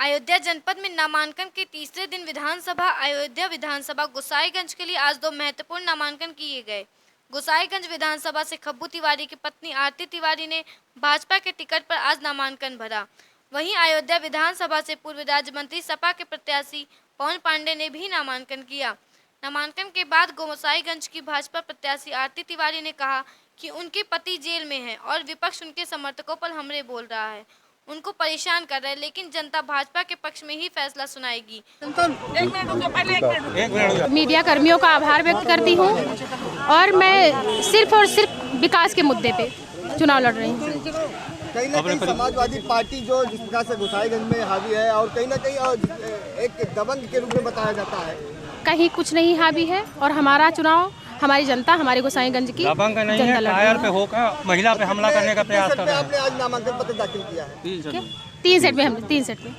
अयोध्या जनपद में नामांकन के तीसरे दिन अयोध्या विधानसभा गोसाईगंज के लिए आज 2 महत्वपूर्ण नामांकन किए गए। गोसाईगंज विधानसभा से खब्बू तिवारी की पत्नी आरती तिवारी ने भाजपा के टिकट पर आज नामांकन भरा। वहीं अयोध्या विधानसभा से पूर्व राज्य मंत्री सपा के प्रत्याशी पवन पांडे ने भी नामांकन किया। नामांकन के बाद गोसाईगंज की भाजपा प्रत्याशी आरती तिवारी ने कहा कि उनके पति जेल में हैं और विपक्ष उनके समर्थकों पर हमले बोल रहा है, उनको परेशान कर रहे हैं, लेकिन जनता भाजपा के पक्ष में ही फैसला सुनाएगी। मीडिया कर्मियों का आभार व्यक्त करती हूँ और मैं सिर्फ और सिर्फ विकास के मुद्दे पे चुनाव लड़ रही हूँ। कहीं ना कहीं समाजवादी पार्टी जो जिस प्रकार से गोसाईगंज में हावी है और कहीं ना कहीं एक दबंग के रूप में बताया जाता है, कहीं कुछ नहीं हावी है और हमारा चुनाव हमारी जनता, हमारे गोसाईगंज की दबंग नहीं है, कायर पे होकर महिला पे हमला करने का प्रयास कर रहे हैं। आपने आज नामांकन पत्र दाखिल किया है 3 सेट में हम 3 सेट में।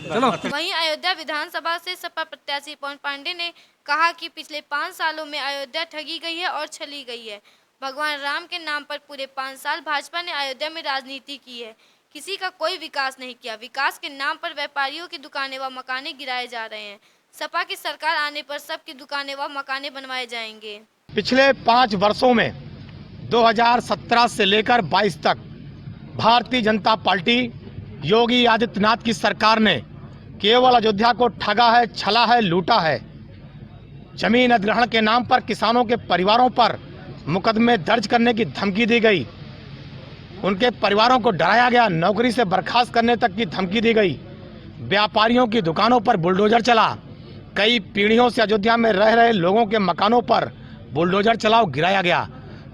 चलो। वहीं अयोध्या विधानसभा से सपा प्रत्याशी पवन पांडे ने कहा कि पिछले 5 सालों में अयोध्या ठगी गई है और छली गई है। भगवान राम के नाम पर पूरे 5 साल भाजपा ने अयोध्या में राजनीति की है, किसी का कोई विकास नहीं किया। विकास के नाम पर व्यापारियों की दुकानें व मकाने गिराए जा रहे हैं। सपा की सरकार आने पर सबकी दुकानें व मकाने बनवाए जाएंगे। पिछले 5 वर्षों में 2017 से लेकर 22 तक भारतीय जनता पार्टी योगी आदित्यनाथ की सरकार ने केवल अयोध्या को ठगा है, छला है, लूटा है। जमीन अधिग्रहण के नाम पर किसानों के परिवारों पर मुकदमे दर्ज करने की धमकी दी गई, उनके परिवारों को डराया गया, नौकरी से बर्खास्त करने तक की धमकी दी गई। व्यापारियों की दुकानों पर बुलडोजर चला, कई पीढ़ियों से अयोध्या में रह रहे लोगों के मकानों पर बुलडोजर चलाओ गिराया गया।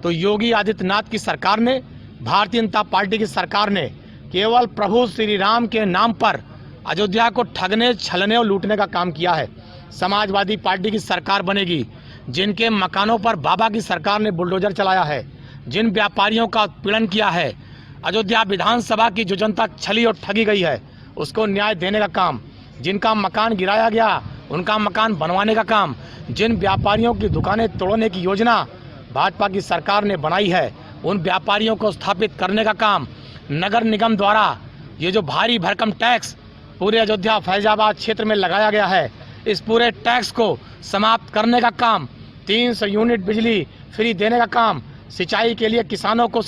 तो योगी आदित्यनाथ की सरकार ने, भारतीय जनता पार्टी की सरकार ने केवल प्रभु श्री राम के नाम पर अयोध्या को ठगने, छलने और लूटने का काम किया है। समाजवादी पार्टी की सरकार बनेगी, जिनके मकानों पर बाबा की सरकार ने बुलडोजर चलाया है, जिन व्यापारियों का उत्पीड़न किया है, अयोध्या विधानसभा की जो जनता छली और ठगी गई है उसको न्याय देने का काम, जिनका मकान गिराया गया उनका मकान बनवाने का काम, जिन व्यापारियों की दुकानें तोड़ने की योजना भाजपा की सरकार ने बनाई है उन व्यापारियों को स्थापित करने का काम, नगर निगम द्वारा ये जो भारी भरकम टैक्स पूरे अयोध्या फैजाबाद क्षेत्र में लगाया गया है, इस पूरे टैक्स को समाप्त करने का काम, 300 यूनिट बिजली फ्री देने का काम, सिंचाई के लिए किसानों को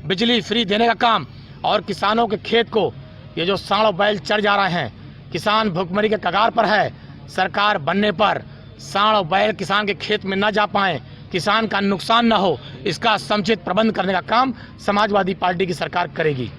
बिजली फ्री देने का काम, और किसानों के खेत को ये जो सांड बैल चढ़ जा रहे हैं, किसान भुखमरी के कगार पर है। सरकार बनने पर सांड बैल किसान के खेत में न जा पाएं, किसान का नुकसान न हो, इसका समुचित प्रबंध करने का काम समाजवादी पार्टी की सरकार करेगी।